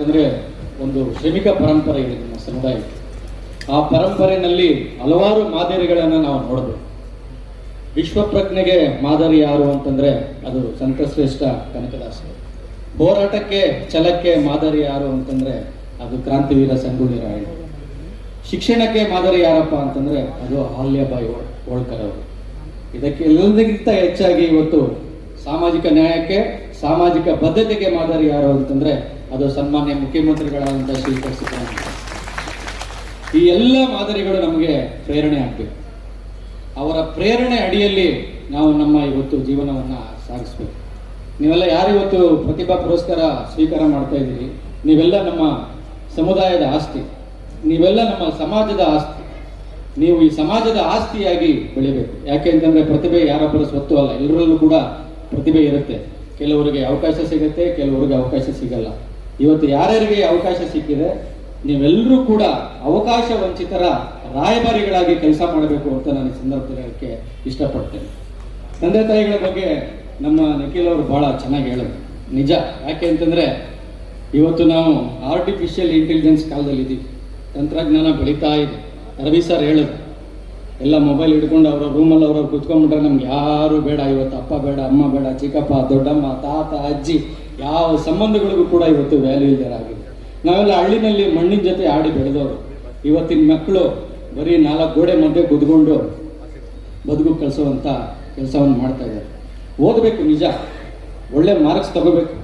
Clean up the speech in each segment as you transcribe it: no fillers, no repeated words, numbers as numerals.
ಯಾಕಂದರೆ ಒಂದು ಶ್ರಮಿಕ ಪರಂಪರೆ ಇದೆ ನಮ್ಮ ಸಮುದಾಯಕ್ಕೆ. ಆ ಪರಂಪರೆಯಲ್ಲಿ ಹಲವಾರು ಮಾದರಿಗಳನ್ನು ನಾವು ನೋಡಬೇಕು. ವಿಶ್ವಪ್ರಜ್ಞೆಗೆ ಮಾದರಿ ಯಾರು ಅಂತಂದರೆ ಅದು ಸಂತಶ್ರೇಷ್ಠ ಕನಕದಾಸರು. ಹೋರಾಟಕ್ಕೆ ಛಲಕ್ಕೆ ಮಾದರಿ ಯಾರು ಅಂತಂದರೆ ಅದು ಕ್ರಾಂತಿವೀರ ಸಂಗೊಳ್ಳಿ ರಾಯಣ್ಣ. ಶಿಕ್ಷಣಕ್ಕೆ ಮಾದರಿ ಯಾರಪ್ಪ ಅಂತಂದರೆ ಅದು ಅಹಲ್ಯಾಬಾಯಿ ಹೋಳ್ಕರ್ ಅವರು. ಇದಕ್ಕೆ ಎಲ್ಲದಕ್ಕಿಂತ ಹೆಚ್ಚಾಗಿ ಇವತ್ತು ಸಾಮಾಜಿಕ ನ್ಯಾಯಕ್ಕೆ, ಸಾಮಾಜಿಕ ಬದ್ಧತೆಗೆ ಮಾದರಿ ಯಾರು ಅಂತಂದರೆ ಅದು ಸನ್ಮಾನ್ಯ ಮುಖ್ಯಮಂತ್ರಿಗಳಾದಂಥ ಶ್ರೀಕರ್ ಸಿದ್ದರಾಮಯ್ಯ. ಈ ಎಲ್ಲ ಮಾದರಿಗಳು ನಮಗೆ ಪ್ರೇರಣೆ ಆಗಬೇಕು. ಅವರ ಪ್ರೇರಣೆ ಅಡಿಯಲ್ಲಿ ನಾವು ನಮ್ಮ ಇವತ್ತು ಜೀವನವನ್ನು ಸಾಗಿಸ್ಬೇಕು. ನೀವೆಲ್ಲ ಯಾರು ಇವತ್ತು ಪ್ರತಿಭಾ ಪುರಸ್ಕಾರ ಸ್ವೀಕಾರ ಮಾಡ್ತಾ ಇದ್ದೀರಿ, ನೀವೆಲ್ಲ ನಮ್ಮ ಸಮುದಾಯದ ಆಸ್ತಿ, ನೀವೆಲ್ಲ ನಮ್ಮ ಸಮಾಜದ ಆಸ್ತಿ. ನೀವು ಈ ಸಮಾಜದ ಆಸ್ತಿಯಾಗಿ ಬೆಳಿಬೇಕು. ಯಾಕೆ ಅಂತಂದರೆ ಪ್ರತಿಭೆ ಯಾರೊಬ್ಬರ ಸ್ವತ್ತು ಅಲ್ಲ, ಎಲ್ಲರಲ್ಲೂ ಕೂಡ ಪ್ರತಿಭೆ ಇರುತ್ತೆ. ಕೆಲವರಿಗೆ ಅವಕಾಶ ಸಿಗುತ್ತೆ, ಕೆಲವರಿಗೆ ಅವಕಾಶ ಸಿಗಲ್ಲ. ಇವತ್ತು ಯಾರ್ಯಾರಿಗೆ ಅವಕಾಶ ಸಿಕ್ಕಿದೆ, ನೀವೆಲ್ಲರೂ ಕೂಡ ಅವಕಾಶ ವಂಚಿತರ ರಾಯಭಾರಿಗಳಾಗಿ ಕೆಲಸ ಮಾಡಬೇಕು ಅಂತ ನಾನು ಈ ಸಂದರ್ಭದಲ್ಲಿ ಹೇಳಕ್ಕೆ ಇಷ್ಟಪಡ್ತೇನೆ. ತಂದೆ ತಾಯಿಗಳ ಬಗ್ಗೆ ನಮ್ಮ ನಿಖಿಲ್ ಅವರು ಭಾಳ ಚೆನ್ನಾಗಿ ಹೇಳೋದು ನಿಜ. ಯಾಕೆ ಅಂತಂದರೆ ಇವತ್ತು ನಾವು ಆರ್ಟಿಫಿಷಿಯಲ್ ಇಂಟೆಲಿಜೆನ್ಸ್ ಕಾಲದಲ್ಲಿದ್ದೀವಿ. ತಂತ್ರಜ್ಞಾನ ಬೆಳೀತಾ ಇದೆ. ರವಿ ಸರ್ ಹೇಳೋದು, ಎಲ್ಲ ಮೊಬೈಲ್ ಹಿಡ್ಕೊಂಡು ಅವರ ರೂಮಲ್ಲಿ ಅವ್ರವ್ರು ಕುತ್ಕೊಂಡ್ಬಿಟ್ರೆ ನಮ್ಗೆ ಯಾರು ಬೇಡ. ಇವತ್ತು ಅಪ್ಪ ಬೇಡ, ಅಮ್ಮ ಬೇಡ, ಚಿಕ್ಕಪ್ಪ, ದೊಡ್ಡಮ್ಮ, ತಾತ, ಅಜ್ಜಿ, ಯಾವ ಸಂಬಂಧಗಳಿಗೂ ಕೂಡ ಇವತ್ತು ವ್ಯಾಲ್ಯೂ ಇಲ್ಲದಾಗಿದೆ. ನಾವೆಲ್ಲ ಹಳ್ಳಿನಲ್ಲಿ ಮಣ್ಣಿನ ಜೊತೆ ಆಡಿ ಬೆಳೆದವರು. ಇವತ್ತಿನ ಮಕ್ಕಳು ಬರೀ 4 ಗೋಡೆ ಮಧ್ಯೆ ಕುತ್ಕೊಂಡು ಬದುಕು ಕಳಿಸುವಂಥ ಕೆಲಸವನ್ನು ಮಾಡ್ತಾ ಇದ್ದಾರೆ. ಓದಬೇಕು ನಿಜ, ಒಳ್ಳೆ ಮಾರ್ಕ್ಸ್ ತಗೋಬೇಕು.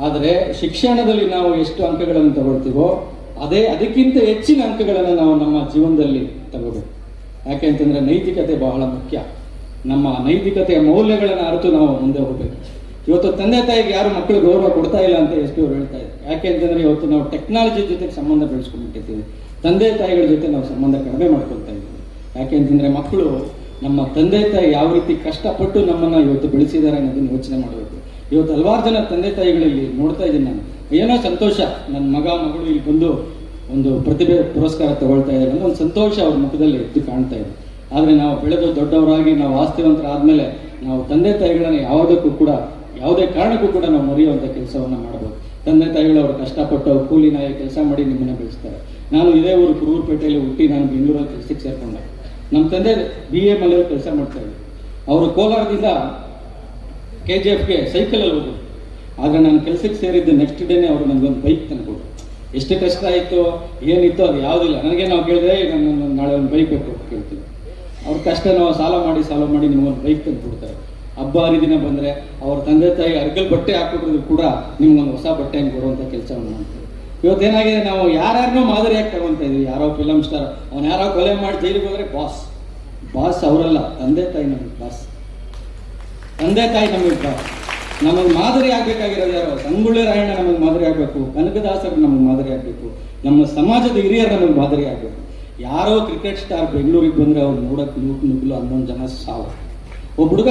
ಆದರೆ ಶಿಕ್ಷಣದಲ್ಲಿ ನಾವು ಎಷ್ಟು ಅಂಕಗಳನ್ನು ತಗೊಳ್ತೀವೋ ಅದಕ್ಕಿಂತ ಹೆಚ್ಚಿನ ಅಂಕಗಳನ್ನು ನಾವು ನಮ್ಮ ಜೀವನದಲ್ಲಿ ತಗೋಬೇಕು. ಯಾಕೆ ಅಂತಂದರೆ ನೈತಿಕತೆ ಬಹಳ ಮುಖ್ಯ. ನಮ್ಮ ನೈತಿಕತೆಯ ಮೌಲ್ಯಗಳನ್ನು ಅರಿತು ನಾವು ಮುಂದೆ ಹೋಗಬೇಕು. ಇವತ್ತು ತಂದೆ ತಾಯಿಗೆ ಯಾರು ಮಕ್ಕಳು ಗೌರವ ಕೊಡ್ತಾ ಇಲ್ಲ ಅಂತ ಎಷ್ಟು ಹೇಳ್ತಾ ಇದ್ದಾರೆ. ಯಾಕೆ ಅಂತಂದರೆ ಇವತ್ತು ನಾವು ಟೆಕ್ನಾಲಜಿ ಜೊತೆಗೆ ಸಂಬಂಧ ಬೆಳೆಸ್ಕೊಂಡ್ಬಿಟ್ಟಿರ್ತೀವಿ, ತಂದೆ ತಾಯಿಗಳ ಜೊತೆ ನಾವು ಸಂಬಂಧ ಕಡಿಮೆ ಮಾಡ್ಕೊಳ್ತಾ ಇದ್ದೀವಿ. ಯಾಕೆ ಅಂತಂದರೆ ಮಕ್ಕಳು ನಮ್ಮ ತಂದೆ ತಾಯಿ ಯಾವ ರೀತಿ ಕಷ್ಟಪಟ್ಟು ನಮ್ಮನ್ನು ಇವತ್ತು ಬೆಳೆಸಿದ್ದಾರೆ ಅನ್ನೋದನ್ನು ಯೋಚನೆ ಮಾಡಬೇಕು. ಇವತ್ತು ಹಲವಾರು ಜನ ತಂದೆ ತಾಯಿಗಳಲ್ಲಿ ನೋಡ್ತಾ ಇದ್ದೀನಿ ನಾನು. ಏನೋ ಸಂತೋಷ, ನನ್ನ ಮಗಳು ಇಲ್ಲಿ ಬಂದು ಒಂದು ಪ್ರತಿಭೆ ಪುರಸ್ಕಾರ ತಗೊಳ್ತಾ ಇದ್ದಾರೆ ಅನ್ನೋ ಒಂದು ಸಂತೋಷ ಅವ್ರ ಮುಖದಲ್ಲಿ ಎದ್ದು ಕಾಣ್ತಾ ಇದೆ. ಆದರೆ ನಾವು ಬೆಳೆದು ದೊಡ್ಡವರಾಗಿ ನಾವು ಆಸ್ತಿವಂತರಾದಮೇಲೆ ನಾವು ತಂದೆ ತಾಯಿಗಳನ್ನು ಯಾವುದೇ ಕಾರಣಕ್ಕೂ ಕೂಡ ನಾವು ಮರೆಯುವಂಥ ಕೆಲಸವನ್ನು ಮಾಡಬೇಕು. ತಂದೆ ತಾಯಿಗಳು ಅವರು ಕಷ್ಟಪಟ್ಟು ಅವ್ರು ಕೂಲಿ ನಾಯಿ ಕೆಲಸ ಮಾಡಿ ನಿಮ್ಮನ್ನು ಬೆಳೆಸ್ತಾರೆ. ನಾನು ಇದೇ ಊರು ಕುರುಬರಪೇಟೆಯಲ್ಲಿ ಹುಟ್ಟಿ ನಾನು ಬೆಂಗಳೂರಲ್ಲಿ ಕೆಲಸಕ್ಕೆ ಸೇರಿಕೊಂಡೆ. ನಮ್ಮ ತಂದೆ BA ಮಲೆಯಲ್ಲಿ ಕೆಲಸ ಮಾಡ್ತಾಯಿದ್ರು. ಅವರು ಕೋಲಾರದಿಂದ KGFಗೆ ಸೈಕಲಲ್ಲಿ ಹೋದರು. ಆದರೆ ನಾನು ಕೆಲಸಕ್ಕೆ ಸೇರಿದ್ದು ನೆಕ್ಸ್ಟ್ ಡೇನೇ ಅವರು ನನಗೊಂದು ಬೈಕ್ ತಂದುಕೊಟ್ರು. ಎಷ್ಟು ಕಷ್ಟ ಆಯಿತು ಏನಿತ್ತು ಅದು ಯಾವುದಿಲ್ಲ. ನನಗೆ ನಾವು ಕೇಳಿದ್ರೆ ನಾನು ನಾಳೆ ಒಂದು ಬೈಕ್ ಬೇಕು ಅಂತ ಕೇಳ್ತೀವಿ. ಅವ್ರ ಕಷ್ಟ ನಾವು ಸಾಲ ಮಾಡಿ ನಿಮಗೊಂದು ಬೈಕ್ ತಂದು ಕೊಡ್ತಾರೆ. ಹಬ್ಬ ಹರಿದಿನ ಬಂದರೆ ಅವ್ರ ತಂದೆ ತಾಯಿ ಅರ್ಗಲ್ ಬಟ್ಟೆ ಹಾಕಿದ್ರು ಕೂಡ ನಿಮ್ಗೊಂದು ಹೊಸ ಬಟ್ಟೆ ಹಂಗೆ ಕೊಡುವಂಥ ಕೆಲಸವನ್ನು ಮಾಡ್ತೀವಿ. ಇವತ್ತೇನಾಗಿದೆ, ನಾವು ಯಾರ್ಯಾರನ್ನೋ ಮಾದರಿಯಾಗಿ ತಗೊಳ್ತಾ ಇದ್ದೀವಿ. ಯಾರೋ ಫಿಲಮ್ ಸ್ಟಾರ್, ಅವ್ನು ಯಾರೋ ಕೊಲೆ ಮಾಡಿ ಜೈಲಿಗೆ ಹೋದರೆ ಬಾಸ್ ಅವರಲ್ಲ, ತಂದೆ ತಾಯಿ ನಮಗೆ ಬಾಸ್. ತಂದೆ ತಾಯಿ ನಮಗೆ ಬಾಸ್. ನಮಗೆ ಮಾದರಿ ಆಗಬೇಕಾಗಿರೋದು ಯಾರೋ ಸಂಗೊಳ್ಳಿ ರಾಯಣ್ಣ ನಮಗೆ ಮಾದರಿ ಆಗಬೇಕು, ಕನಕದಾಸರು ನಮಗೆ ಮಾದರಿ ಆಗಬೇಕು, ನಮ್ಮ ಸಮಾಜದ ಹಿರಿಯರು ನಮಗೆ ಮಾದರಿ ಆಗಬೇಕು. ಯಾರೋ ಕ್ರಿಕೆಟ್ ಸ್ಟಾರ್ ಬೆಂಗಳೂರಿಗೆ ಬಂದರೆ ಅವ್ರು ನೋಡೋಕೆ ನುಗ್ಗಲು 11 ಜನ ಸಾವು. ಒಬ್ಬ ಹುಡುಗ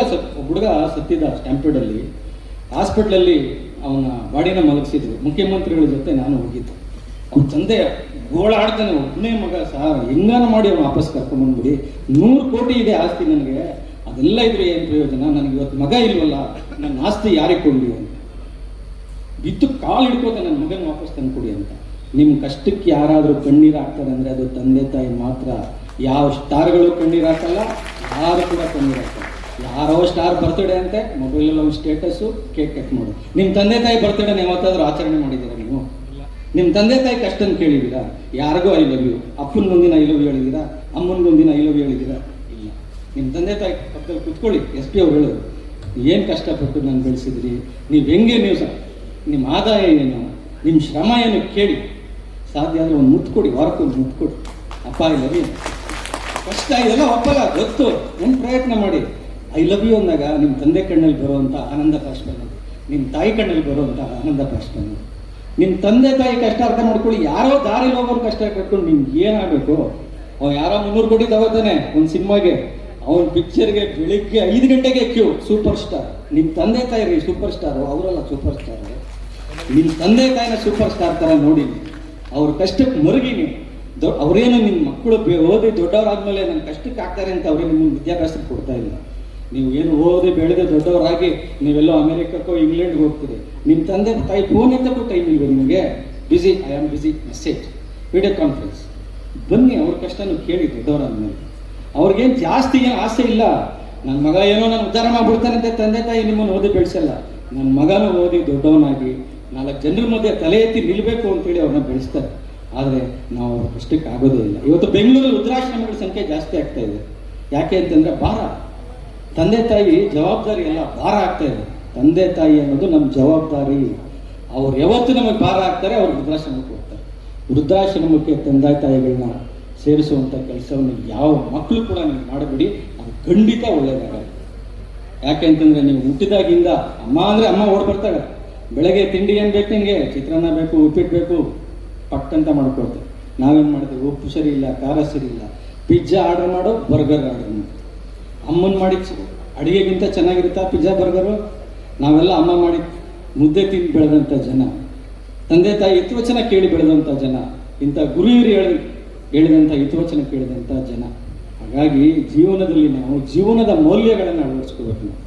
ಸತ್ತಿದ್ದ ಸ್ಟ್ಯಾಂಪೇಡಲ್ಲಿ. ಹಾಸ್ಪಿಟ್ಲಲ್ಲಿ ಅವನ ಬಾಡಿನ ಮಲಗಿಸಿದ್ರು. ಮುಖ್ಯಮಂತ್ರಿಗಳ ಜೊತೆ ನಾನು ಹೋಗಿದ್ದೆ. ಅವನ ತಂದೆ ಗೋಳಾಡ್ತಾನೆ, ಒಬ್ಬನೇ ಮಗ ಸಾರ್, ಹೆಂಗಾನ ಮಾಡಿ ಅವನು ವಾಪಸ್ ಕರ್ಕೊಂಡ್ಬಂದ್ಬಿಡಿ, 100 ಕೋಟಿ ಇದೆ ಆಸ್ತಿ ನನಗೆ, ಅದೆಲ್ಲ ಇದ್ರೆ ಏನು ಪ್ರಯೋಜನ, ನನಗೆ ಇವತ್ತು ಮಗ ಇಲ್ವಲ್ಲ, ನನ್ನ ಆಸ್ತಿ ಯಾರಿಗೆ ಕೊಡಲಿ ಅಂತ ಬಿದ್ದು ಕಾಲು ಹಿಡ್ಕೋತ ನನ್ನ ಮಗನ ವಾಪಸ್ ತಂದುಕೊಡಿ ಅಂತ. ನಿಮ್ಮ ಕಷ್ಟಕ್ಕೆ ಯಾರಾದರೂ ಕಣ್ಣೀರು ಹಾಕ್ತಾರೆ ಅಂದರೆ ಅದು ತಂದೆ ತಾಯಿ ಮಾತ್ರ. ಯಾವ ಸ್ಟಾರ್ಗಳು ಕಣ್ಣೀರು ಹಾಕಲ್ಲ, ಯಾರು ಕೂಡ ಕಣ್ಣೀರು ಹಾಕಲ್ಲ. ಯಾರೋ ಸ್ಟಾರ್ ಬರ್ತಡೇ ಅಂತೆ ಮೊಬೈಲಲ್ಲಿ ಒಂದು ಸ್ಟೇಟಸ್ಸು, ಕೇಕ್ ಕಟ್ ಮಾಡು. ನಿಮ್ಮ ತಂದೆ ತಾಯಿ ಬರ್ತಡೇನ ಯಾವತ್ತಾದರೂ ಆಚರಣೆ ಮಾಡಿದ್ದೀರಾ ನೀವು? ನಿಮ್ಮ ತಂದೆ ತಾಯಿ ಕಷ್ಟನ ಕೇಳಿದ್ದೀರಾ? ಯಾರಿಗೂ ಐ ಲವ್ ಯು, ಅಪ್ಪನಿಗೊಂದಿನ ಐ ಲವ್ ಯು ಹೇಳಿದ್ದೀರಾ? ಅಮ್ಮನಿಗೊಂದಿನ ಐ ಲವ್ ಯು ಹೇಳಿದ್ದೀರಾ? ಇಲ್ಲ. ನಿಮ್ಮ ತಂದೆ ತಾಯಿ ಪಕ್ಕದಲ್ಲಿ ಕುತ್ಕೊಳ್ಳಿ. SP ಅವ್ರು ಹೇಳೋದು, ಏನು ಕಷ್ಟಪಟ್ಟು ನಾನು ಬೆಳೆಸಿದ್ರಿ, ನೀವು ಹೆಂಗೆ, ನಿಮ್ಮ ಆದಾಯ ಏನು, ನಿಮ್ಮ ಶ್ರಮ ಏನು ಕೇಳಿ. ಸಾಧ್ಯ ಆದರೆ ಒಂದು ಮುತ್ತು ಕೊಡಿ, ವಾರಕ್ಕೊಂದು ಮುತ್ತು ಕೊಡಿ. ಅಪ್ಪ ಐ ಲವ್ ಯು. ಕಷ್ಟ ಇದೆಲ್ಲ ಒಪ್ಪಲ್ಲ, ಗೊತ್ತು, ಒಂದು ಪ್ರಯತ್ನ ಮಾಡಿ. ಐ ಲವ್ ಯು ಅಂದಾಗ ನಿಮ್ಮ ತಂದೆ ಕಣ್ಣಲ್ಲಿ ಬರುವಂಥ ಆನಂದ ಬಾಷ್ಪ ಅನ್ನೋದು, ನಿಮ್ಮ ತಾಯಿ ಕಣ್ಣಲ್ಲಿ ಬರುವಂಥ ಆನಂದ ಬಾಷ್ಪ ಅನ್ನೋದು. ನಿಮ್ಮ ತಂದೆ ತಾಯಿ ಕಷ್ಟ ಅರ್ಥ ಮಾಡ್ಕೊಳ್ಳಿ. ಯಾರೋ ದಾರಿಲಿ ಹೋಗೋರು ಕಷ್ಟ ಕಟ್ಕೊಂಡು ನಿಮ್ಗೆ ಏನಾಗಬೇಕು? ಅವ್ನು ಯಾರೋ 300 ಕೋಟಿ ತಗೋತಾನೆ ಒಂದು ಸಿನಿಮಾಗೆ, ಅವನ ಪಿಕ್ಚರ್ಗೆ ಬೆಳಿಗ್ಗೆ 5 ಗಂಟೆಗೆ ಕ್ಯೂ, ಸೂಪರ್ ಸ್ಟಾರ್. ನಿಮ್ಮ ತಂದೆ ತಾಯಿ ರೀ ಸೂಪರ್ ಸ್ಟಾರು, ಅವರೆಲ್ಲ ಸೂಪರ್ ಸ್ಟಾರು. ನಿಮ್ಮ ತಂದೆ ತಾಯಿನ ಸೂಪರ್ ಸ್ಟಾರ್ ಥರ ನೋಡಿ, ಅವ್ರ ಕಷ್ಟಕ್ಕೆ ಮರುಗಿ ನೀವು. ಅವರೇನು ನಿಮ್ಮ ಮಕ್ಕಳು ಓದಿ ದೊಡ್ಡವರಾದ್ಮೇಲೆ ನನ್ನ ಕಷ್ಟಕ್ಕೆ ಆಗ್ತಾರೆ ಅಂತ ಅವ್ರಿಗೆ ನಿಮ್ಗೆ ವಿದ್ಯಾಭ್ಯಾಸಕ್ಕೆ ಕೊಡ್ತಾ ಇಲ್ಲ. ನೀವು ಏನು ಓದಿ ಬೆಳೆದು ದೊಡ್ಡವರಾಗಿ ನೀವೆಲ್ಲೋ ಅಮೆರಿಕಕ್ಕೋ ಇಂಗ್ಲೆಂಡ್ಗೆ ಹೋಗ್ತೀರಿ. ನಿಮ್ಮ ತಂದೆ ತಾಯಿ ಫೋನ್ ಎತ್ತಕ್ಕೂ ಟೈಮ್ ಇಲ್ವ ನಿಮಗೆ? I am busy message, video conference. ಬನ್ನಿ, ಅವ್ರ ಕಷ್ಟನೂ ಕೇಳಿ ದೊಡ್ಡವರಾದ್ಮೇಲೆ. ಅವ್ರಿಗೇನು ಜಾಸ್ತಿ ಏನು ಆಸೆ ಇಲ್ಲ. ನನ್ನ ಮಗ ಏನೋ ನಾನು ಉದ್ಧಾರ ಮಾಡಿಬಿಡ್ತಾನಂತೆ ತಂದೆ ತಾಯಿ ನಿಮ್ಮನ್ನು ಓದಿ ಬೆಳೆಸಲ್ಲ. ನನ್ನ ಮಗನೂ ಓದಿ ದೊಡ್ಡವನಾಗಿ 4 ಜನರ ಮಧ್ಯೆ ತಲೆ ಎತ್ತಿ ನಿಲ್ಲಬೇಕು ಅಂತೇಳಿ ಅವ್ರನ್ನ ಬೆಳೆಸ್ತಾರೆ. ಆದರೆ ನಾವು ಅವ್ರ ಕಷ್ಟಕ್ಕೆ ಆಗೋದೇ ಇಲ್ಲ. ಇವತ್ತು ಬೆಂಗಳೂರಲ್ಲಿ ವೃದ್ಧಾಶ್ರಮಗಳ ಸಂಖ್ಯೆ ಜಾಸ್ತಿ ಆಗ್ತಾ ಇದೆ. ಯಾಕೆ ಅಂತಂದರೆ ಭಾರ. ತಂದೆ ತಾಯಿ ಜವಾಬ್ದಾರಿ ಎಲ್ಲ ಭಾರ ಆಗ್ತಾ ಇದೆ. ತಂದೆ ತಾಯಿ ಅನ್ನೋದು ನಮ್ಮ ಜವಾಬ್ದಾರಿ. ಅವ್ರು ಯಾವತ್ತು ನಮಗೆ ಭಾರ ಆಗ್ತಾರೆ, ಅವ್ರು ವೃದ್ಧಾಶ್ರಮಕ್ಕೆ ಹೋಗ್ತಾರೆ. ವೃದ್ಧಾಶ್ರಮಕ್ಕೆ ತಂದೆ ತಾಯಿಗಳನ್ನ ಸೇರಿಸುವಂಥ ಕೆಲಸವನ್ನು ಯಾವ ಮಕ್ಕಳು ಕೂಡ ನೀವು ಮಾಡಬೇಡಿ. ಅದು ಖಂಡಿತ ಒಳ್ಳೆಯದಾಗಲ್ಲ. ಯಾಕೆ ಅಂತಂದರೆ ನೀವು ಹುಟ್ಟಿದಾಗಿಂದ ಅಮ್ಮ ಅಂದರೆ ಅಮ್ಮ ಓಡ್ ಬರ್ತಾಳೆ. ಬೆಳಗ್ಗೆ ತಿಂಡಿ ಏನು ಬೇಕು ನಿಮಗೆ, ಚಿತ್ರಾನ್ನ ಬೇಕು, ಉಪ್ಪಿಟ್ಟು ಬೇಕು, ಪಟ್ಟಂತ ಮಾಡ್ಕೊಡ್ತಾರೆ. ನಾವೇನು ಮಾಡ್ತೀವಿ, ಉಪ್ಪು ಸರಿ ಇಲ್ಲ, ಖಾರ ಸರಿ ಇಲ್ಲ, ಪಿಜ್ಜಾ ಆರ್ಡರ್ ಮಾಡು, ಬರ್ಗರ್ ಆರ್ಡರ್ ಮಾಡು. ಅಮ್ಮನ ಮಾಡಿ ಅಡುಗೆಗಿಂತ ಚೆನ್ನಾಗಿರುತ್ತಾ ಪಿಜ್ಜಾ ಬರ್ಗರು? ನಾವೆಲ್ಲ ಅಮ್ಮ ಮಾಡಿ ಮುದ್ದೆ ತಿಂದು ಬೆಳೆದಂಥ ಜನ, ತಂದೆ ತಾಯಿ ಹಿತವಚನ ಕೇಳಿ ಬೆಳೆದಂಥ ಜನ, ಇಂಥ ಗುರು ಹಿರಿಯರು ಹೇಳಿದಂಥ ಹಿತವಚನ ಕೇಳಿದಂಥ ಜನ. ಹಾಗಾಗಿ ಜೀವನದಲ್ಲಿ ನಾವು ಜೀವನದ ಮೌಲ್ಯಗಳನ್ನು ಅಳವಡಿಸ್ಕೋಬೇಕು. ನಾವು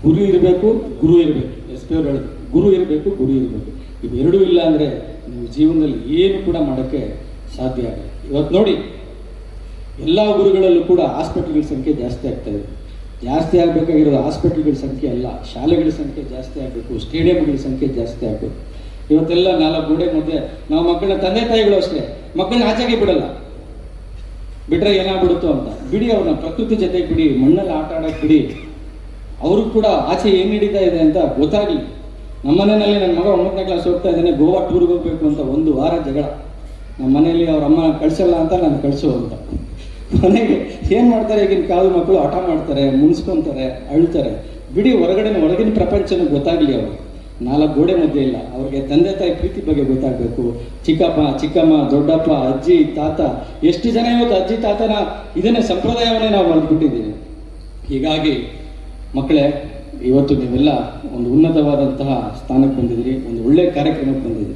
ಗುರು ಇರಬೇಕು, ಗುರು ಇರಬೇಕು. ಎಸ್ ಪಿ ಅವ್ರು ಹೇಳಿದ್ರು, ಗುರು ಇರಬೇಕು, ಗುರು ಇರಬೇಕು. ಇವೆರಡೂ ಇಲ್ಲ ಅಂದರೆ ನೀವು ಜೀವನದಲ್ಲಿ ಏನು ಕೂಡ ಮಾಡೋಕ್ಕೆ ಸಾಧ್ಯ ಆಗಲ್ಲ. ಇವತ್ತು ನೋಡಿ, ಎಲ್ಲ ಗುರುಗಳಲ್ಲೂ ಕೂಡ ಹಾಸ್ಪಿಟಲ್ಗಳ ಸಂಖ್ಯೆ ಜಾಸ್ತಿ ಆಗ್ತಾ ಇದೆ. ಜಾಸ್ತಿ ಆಗಬೇಕಾಗಿರೋದು ಹಾಸ್ಪಿಟಲ್ಗಳ ಸಂಖ್ಯೆ ಅಲ್ಲ, ಶಾಲೆಗಳ ಸಂಖ್ಯೆ ಜಾಸ್ತಿ ಆಗಬೇಕು, ಸ್ಟೇಡಿಯಂಗಳ ಸಂಖ್ಯೆ ಜಾಸ್ತಿ ಆಗಬೇಕು. ಇವತ್ತೆಲ್ಲ 4 ಗೋಡೆ ಮಧ್ಯೆ ನಾವು ಮಕ್ಕಳನ್ನ, ತಂದೆ ತಾಯಿಗಳು ಅಷ್ಟೇ, ಮಕ್ಕಳನ್ನ ಆಚೆಗೆ ಬಿಡಲ್ಲ. ಬಿಟ್ರೆ ಏನಾಗ್ಬಿಡುತ್ತೋ ಅಂತ ಬಿಡಿ, ಅವ್ರನ್ನ ಪ್ರಕೃತಿ ಜೊತೆಗೆ ಬಿಡಿ, ಮಣ್ಣಲ್ಲಿ ಆಟ ಆಡೋಕ್ಕೆ ಬಿಡಿ. ಅವ್ರಿಗೂ ಕೂಡ ಆಚೆ ಏನು ನಡೀತಾ ಇದೆ ಅಂತ ಗೊತ್ತಾಗಲಿ. ನಮ್ಮ ಮನೆಯಲ್ಲಿ ನನ್ನ ಮಗ 9ನೇ ಕ್ಲಾಸ್ ಹೋಗ್ತಾ ಇದ್ದಾನೆ, ಗೋವಾ ಟೂರ್ಗೆ ಹೋಗ್ಬೇಕು ಅಂತ 1 ವಾರ ಜಗಳ. ನಮ್ಮ ಮನೆಯಲ್ಲಿ ಅವ್ರ ಅಮ್ಮ ಕಳಿಸಲ್ಲ ಅಂತ ನಾನು ಕಳಿಸು ಅಂತ. ಮನೆಗೆ ಏನು ಮಾಡ್ತಾರೆ, ಈಗಿನ ಕಾಲದ ಮಕ್ಕಳು ಹಠ ಮಾಡ್ತಾರೆ, ಮುನ್ಸ್ಕೊತಾರೆ, ಅಳ್ತಾರೆ. ಬಿಡಿ, ಹೊರಗಿನ ಪ್ರಪಂಚನೂ ಗೊತ್ತಾಗಲಿ. ಅವರು 4 ಗೋಡೆ ಮಧ್ಯೆ ಇಲ್ಲ. ಅವ್ರಿಗೆ ತಂದೆ ತಾಯಿ ಪ್ರೀತಿ ಬಗ್ಗೆ ಗೊತ್ತಾಗಬೇಕು. ಚಿಕ್ಕಪ್ಪ, ಚಿಕ್ಕಮ್ಮ, ದೊಡ್ಡಪ್ಪ, ಅಜ್ಜಿ, ತಾತ, ಎಷ್ಟು ಜನ ಇವತ್ತು ಅಜ್ಜಿ ತಾತನ ಇದನ್ನೇ ಸಂಪ್ರದಾಯವನ್ನೇ ನಾವು ಮರೆತುಬಿಟ್ಟಿದ್ದೀವಿ. ಹೀಗಾಗಿ ಮಕ್ಕಳೇ, ಇವತ್ತು ನೀವೆಲ್ಲ ಒಂದು ಉನ್ನತವಾದಂತಹ ಸ್ಥಾನಕ್ಕೆ ಬಂದಿದ್ದೀರಿ, ಒಂದು ಒಳ್ಳೆಯ ಕಾರ್ಯಕ್ರಮಕ್ಕೆ ಬಂದಿದ್ದೀರಿ.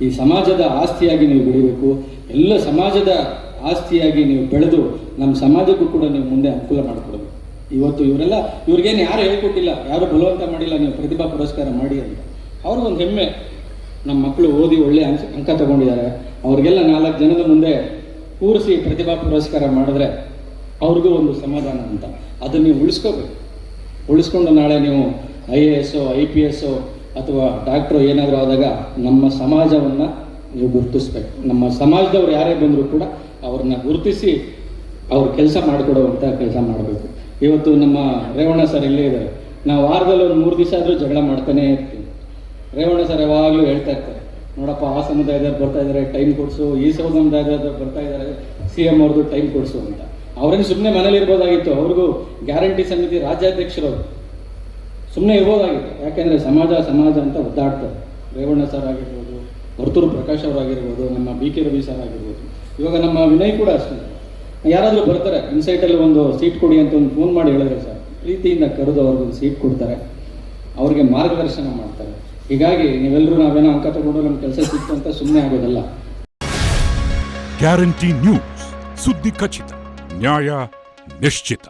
ಈ ಸಮಾಜದ ಆಸ್ತಿಯಾಗಿ ನೀವು ಬೆಳಿಬೇಕು. ಎಲ್ಲ ಸಮಾಜದ ಆಸ್ತಿಯಾಗಿ ನೀವು ಬೆಳೆದು ನಮ್ಮ ಸಮಾಜಕ್ಕೂ ಕೂಡ ನೀವು ಮುಂದೆ ಅನುಕೂಲ ಮಾಡಿಕೊಡ್ಬೇಕು. ಇವತ್ತು ಇವ್ರಿಗೇನು ಯಾರು ಹೇಳ್ಕೊಟ್ಟಿಲ್ಲ, ಯಾರು ಬಲವಂತ ಮಾಡಿಲ್ಲ ನೀವು ಪ್ರತಿಭಾ ಪುರಸ್ಕಾರ ಮಾಡಿ ಅಂತ. ಅವ್ರಿಗೊಂದು ಹೆಮ್ಮೆ, ನಮ್ಮ ಮಕ್ಕಳು ಓದಿ ಒಳ್ಳೆ ಅಂಕ ತಗೊಂಡಿದ್ದಾರೆ. ಅವ್ರಿಗೆಲ್ಲ 4 ಜನದ ಮುಂದೆ ಕೂರಿಸಿ ಪ್ರತಿಭಾ ಪುರಸ್ಕಾರ ಮಾಡಿದ್ರೆ ಅವ್ರಿಗೂ ಒಂದು ಸಮಾಧಾನ ಅಂತ. ಅದನ್ನು ನೀವು ಉಳಿಸ್ಕೊಂಡು ನಾಳೆ ನೀವು IAS, IPS ಅಥವಾ ಡಾಕ್ಟ್ರು ಏನಾದರೂ ಆದಾಗ ನಮ್ಮ ಸಮಾಜವನ್ನು ನೀವು ಗುರುತಿಸ್ಬೇಕು. ನಮ್ಮ ಸಮಾಜದವ್ರು ಯಾರೇ ಬಂದರೂ ಕೂಡ ಅವ್ರನ್ನ ಗುರುತಿಸಿ ಅವ್ರ ಕೆಲಸ ಮಾಡಿಕೊಡುವಂಥ ಕೆಲಸ ಮಾಡಬೇಕು. ಇವತ್ತು ನಮ್ಮ ರೇವಣ್ಣ ಸರ್ ಇಲ್ಲೇ ಇದ್ದಾರೆ. ನಾವು ವಾರದಲ್ಲಿ ಒಂದು 3 ದಿವಸ ಆದರೂ ಜಗಳ ಮಾಡ್ತಾನೇ ಇರ್ತೀವಿ. ರೇವಣ್ಣ ಸರ್ ಯಾವಾಗಲೂ ಹೇಳ್ತಾ ಇರ್ತಾರೆ, ನೋಡಪ್ಪ ಆ ಸಮುದಾಯದವ್ರು ಬರ್ತಾ ಇದ್ದಾರೆ, ಟೈಮ್ ಕೊಡಿಸು, ಈ ಸಮುದಾಯದವ್ರು ಬರ್ತಾ ಇದ್ದಾರೆ, CM ಅವ್ರದ್ದು ಟೈಮ್ ಕೊಡಿಸು ಅಂತ. ಅವ್ರೇನು ಸುಮ್ಮನೆ ಮನೇಲಿ ಇರ್ಬೋದಾಗಿತ್ತು. ಅವ್ರಿಗೂ ಗ್ಯಾರಂಟಿ ಸಮಿತಿ ರಾಜ್ಯಾಧ್ಯಕ್ಷರವರು ಸುಮ್ಮನೆ ಇರ್ಬೋದಾಗಿತ್ತು. ಯಾಕೆಂದರೆ ಸಮಾಜ ಅಂತ ಒದ್ದಾಡ್ತಾರೆ. ರೇವಣ್ಣ ಸರ್ ಆಗಿರ್ಬೋದು, ವರ್ತೂರು ಪ್ರಕಾಶ್ ಅವರಾಗಿರ್ಬೋದು, ನಮ್ಮ BK ರವಿ ಸರ್ ಆಗಿರ್ಬೋದು, ಇವಾಗ ನಮ್ಮ ವಿನಯ್ ಕೂಡ ಅಷ್ಟೇ. ಯಾರಾದರೂ ಬರ್ತಾರೆ, ಇನ್ಸೈಟಲ್ಲಿ ಒಂದು ಸೀಟ್ ಕೊಡಿ ಅಂತ ಒಂದು ಫೋನ್ ಮಾಡಿ ಹೇಳಿದ್ರೆ ಸರ್ ಪ್ರೀತಿಯಿಂದ ಕರೆದು ಅವ್ರಿಗೊಂದು ಸೀಟ್ ಕೊಡ್ತಾರೆ, ಅವ್ರಿಗೆ ಮಾರ್ಗದರ್ಶನ ಮಾಡ್ತಾರೆ. ಹೀಗಾಗಿ ನೀವೆಲ್ಲರೂ ನಾವೇನೋ ಅಂಕ ತಗೊಂಡು ನಮ್ಮ ಕೆಲಸ ಸಿಕ್ತು ಅಂತ ಸುಮ್ಮನೆ ಆಗೋದಲ್ಲ. ಗ್ಯಾರಂಟಿ ನ್ಯೂಸ್, ಸುದ್ದಿ ಖಚಿತ, ನ್ಯಾಯ ನಿಶ್ಚಿತ.